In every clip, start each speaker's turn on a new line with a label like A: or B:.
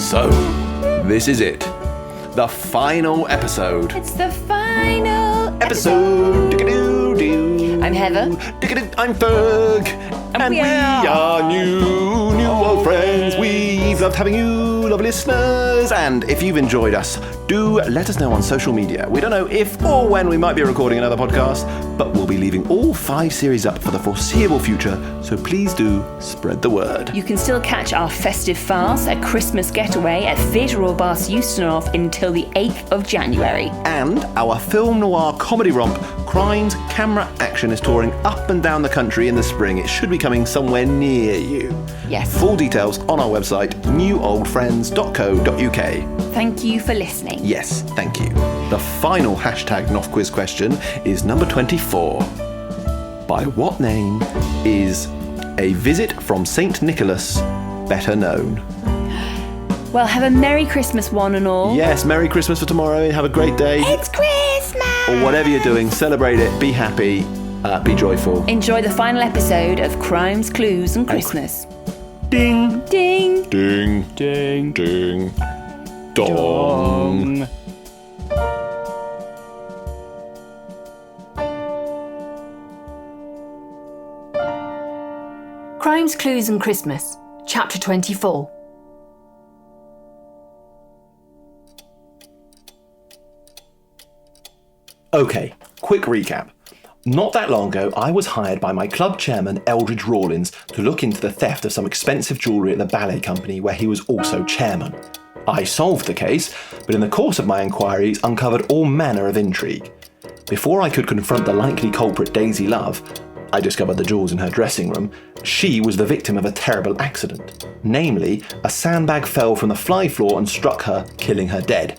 A: So, this is it. The final episode.
B: It's the final
A: Episode. Dick-a-doo-doo.
B: I'm Heather.
A: I'm Ferg. And we are new old friends. We've loved having you, lovely listeners. And if you've enjoyed us, do let us know on social media. We don't know if or when we might be recording another podcast, but we'll be leaving all 5 series up for the foreseeable future, so please do spread the word.
B: You can still catch our festive farce, a Christmas getaway at Theatre Royal Bath Eustonhof until the 8th of January.
A: And our film noir comedy romp, Crimes Camera Action, is touring up and down the country in the spring. It should be coming somewhere near you.
B: Yes.
A: Full details on our website, newoldfriends.co.uk.
B: Thank you for listening.
A: Yes, thank you. The final #NOF quiz question is number 24. By what name is a visit from St. Nicholas better known?
B: Well, have a Merry Christmas, one and all.
A: Yes, Merry Christmas for tomorrow and have a great day.
B: It's Christmas!
A: Or whatever you're doing, celebrate it, be happy, be joyful.
B: Enjoy the final episode of Crimes, Clues and Christmas.
A: Ding!
B: Ding!
A: Ding! Ding! Ding! Dong!
B: Crimes, Clues and Christmas, Chapter 24.
A: Okay, quick recap. Not that long ago, I was hired by my club chairman, Artridge Rawlins, to look into the theft of some expensive jewellery at the ballet company where he was also chairman. I solved the case, but in the course of my inquiries uncovered all manner of intrigue. Before I could confront the likely culprit Daisy Love, I discovered the jewels in her dressing room. She was the victim of a terrible accident. Namely, a sandbag fell from the fly floor and struck her, killing her dead.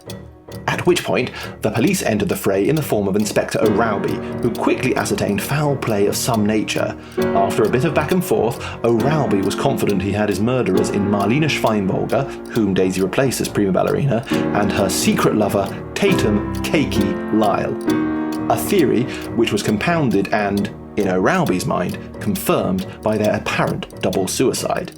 A: At which point, the police entered the fray in the form of Inspector O'Rowby, who quickly ascertained foul play of some nature. After a bit of back and forth, O'Rowby was confident he had his murderers in Marlene Schweinbolger, whom Daisy replaced as prima ballerina, and her secret lover, Tatum Cakey Lyle. A theory which was compounded and, in O'Rowby's mind, confirmed by their apparent double suicide.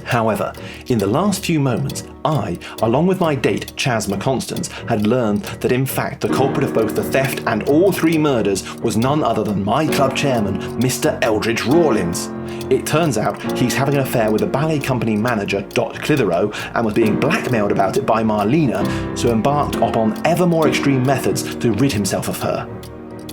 A: However, in the last few moments, I, along with my date Chas McConstance, had learned that in fact the culprit of both the theft and all 3 murders was none other than my club chairman, Mr. Artridge Rawlins. It turns out he's having an affair with the ballet company manager, Dot Clitheroe, and was being blackmailed about it by Marlena, so embarked upon ever more extreme methods to rid himself of her.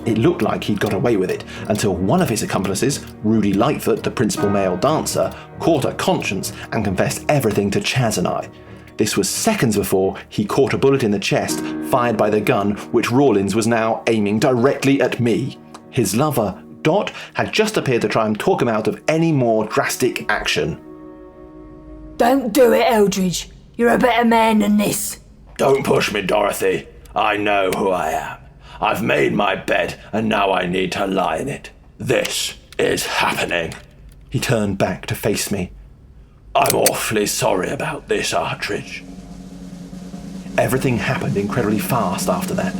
A: It looked like he'd got away with it until one of his accomplices, Rudy Lightfoot, the principal male dancer, caught a conscience and confessed everything to Chas and I. This was seconds before he caught a bullet in the chest fired by the gun which Rawlins was now aiming directly at me. His lover, Dot, had just appeared to try and talk him out of any more drastic action.
C: Don't do it, Artridge. You're a better man than this.
D: Don't push me, Dorothy. I know who I am. I've made my bed, and now I need to lie in it. This is happening.
A: He turned back to face me.
D: I'm awfully sorry about this, Artridge.
A: Everything happened incredibly fast after that.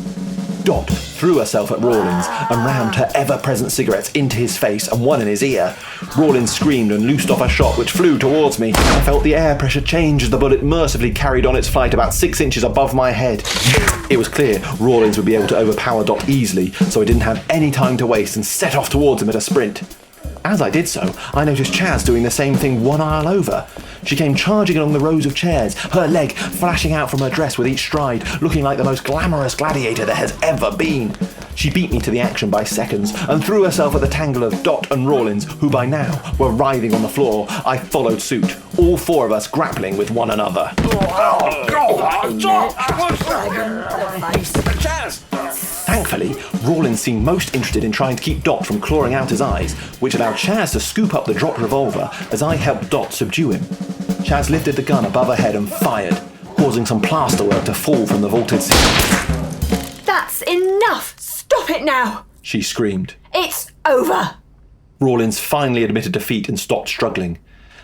A: Dot threw herself at Rawlins and rammed her ever-present cigarettes into his face and one in his ear. Rawlins screamed and loosed off a shot which flew towards me. I felt the air pressure change as the bullet mercifully carried on its flight about 6 inches above my head. It was clear Rawlins would be able to overpower Dot easily, so I didn't have any time to waste and set off towards him at a sprint. As I did so, I noticed Chas doing the same thing 1 aisle over. She came charging along the rows of chairs, her leg flashing out from her dress with each stride, looking like the most glamorous gladiator there has ever been. She beat me to the action by seconds and threw herself at the tangle of Dot and Rawlins, who by now were writhing on the floor. I followed suit, all 4 of us grappling with one another.
D: Chas!
A: Thankfully, Rawlins seemed most interested in trying to keep Dot from clawing out his eyes, which allowed Chas to scoop up the dropped revolver as I helped Dot subdue him. Chas lifted the gun above her head and fired, causing some plasterwork to fall from the vaulted ceiling.
C: That's enough! Stop it now!
A: She screamed.
C: It's over!
A: Rawlins finally admitted defeat and stopped struggling.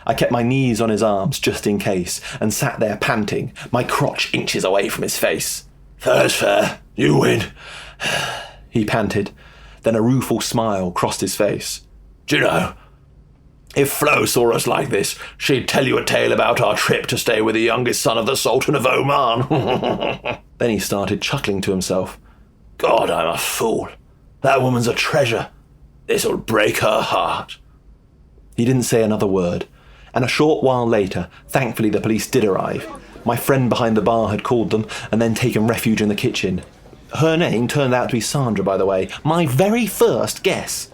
A: I kept my knees on his arms just in case and sat there panting, my crotch inches away from his face.
D: Fair's fair. You win.
A: He panted. Then a rueful smile crossed his face.
D: Do you know, If Flo saw us like this, she'd tell you a tale about our trip to stay with the youngest son of the Sultan of Oman.
A: Then he started chuckling to himself.
D: God, I'm a fool. That woman's a treasure. This'll break her heart.
A: He didn't say another word, and a short while later, thankfully the police did arrive. My friend behind the bar had called them and then taken refuge in the kitchen. Her name turned out to be Sandra, by the way, my very first guess.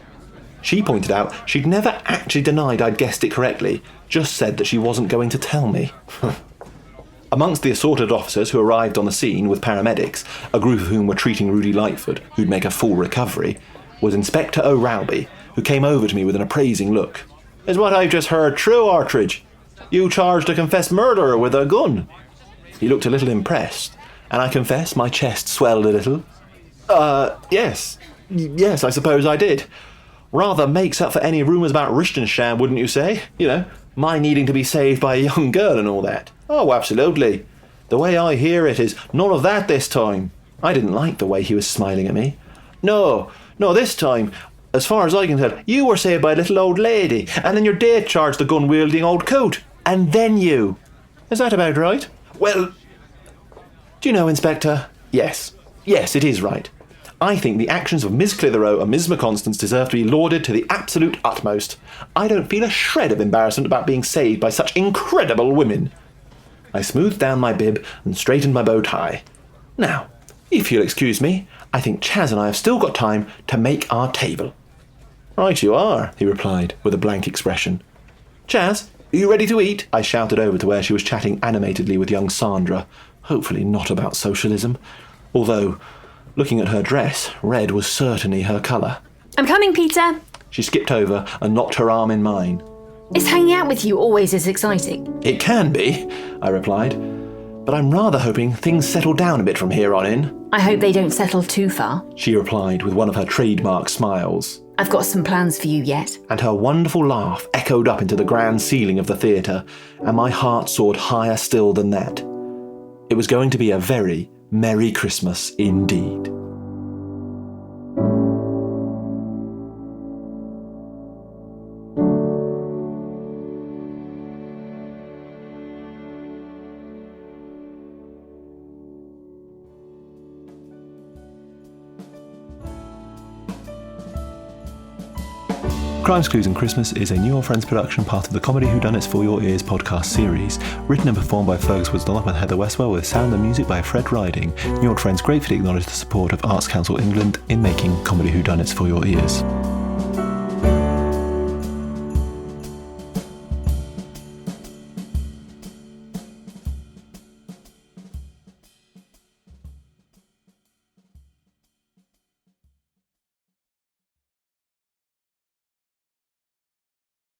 A: She pointed out she'd never actually denied I'd guessed it correctly, just said that she wasn't going to tell me. Amongst the assorted officers who arrived on the scene with paramedics, a group of whom were treating Rudy Lightfoot, who'd make a full recovery, was Inspector O'Rowby, who came over to me with an appraising look. Is what I've just heard true, Artridge? You charged a confessed murderer with a gun? He looked a little impressed, and I confess my chest swelled a little. Yes. Yes, I suppose I did. Rather makes up for any rumours about Richtensham, wouldn't you say? You know, my needing to be saved by a young girl and all that. Oh, absolutely. The way I hear it is none of that this time. I didn't like the way he was smiling at me. No, this time, as far as I can tell, you were saved by a little old lady, and then your date charged the gun-wielding old coot, and then you. Is that about right? Well, do you know, Inspector? Yes, it is right. I think the actions of Ms. Clitheroe and Ms. McConstance deserve to be lauded to the absolute utmost. I don't feel a shred of embarrassment about being saved by such incredible women. I smoothed down my bib and straightened my bow tie. Now, if you'll excuse me, I think Chaz and I have still got time to make our table. Right you are, he replied, with a blank expression. Chaz, are you ready to eat? I shouted over to where she was chatting animatedly with young Sandra, hopefully not about socialism, although, looking at her dress, red was certainly her colour.
E: I'm coming, Peter.
A: She skipped over and locked her arm in mine.
E: Is hanging out with you always as exciting?
A: It can be, I replied, but I'm rather hoping things settle down a bit from here on in.
E: I hope they don't settle too far.
A: She replied with one of her trademark smiles.
E: I've got some plans for you yet.
A: And her wonderful laugh echoed up into the grand ceiling of the theatre, and my heart soared higher still than that. It was going to be a very Merry Christmas indeed. Crimes, Clues and Christmas is a New York Friends production, part of the Comedy Whodunits for Your Ears podcast series. Written and performed by Feargus, Dunlop and Heather Westwell, with sound and music by Fred Riding. New York Friends gratefully acknowledge the support of Arts Council England in making Comedy Whodunits for Your Ears.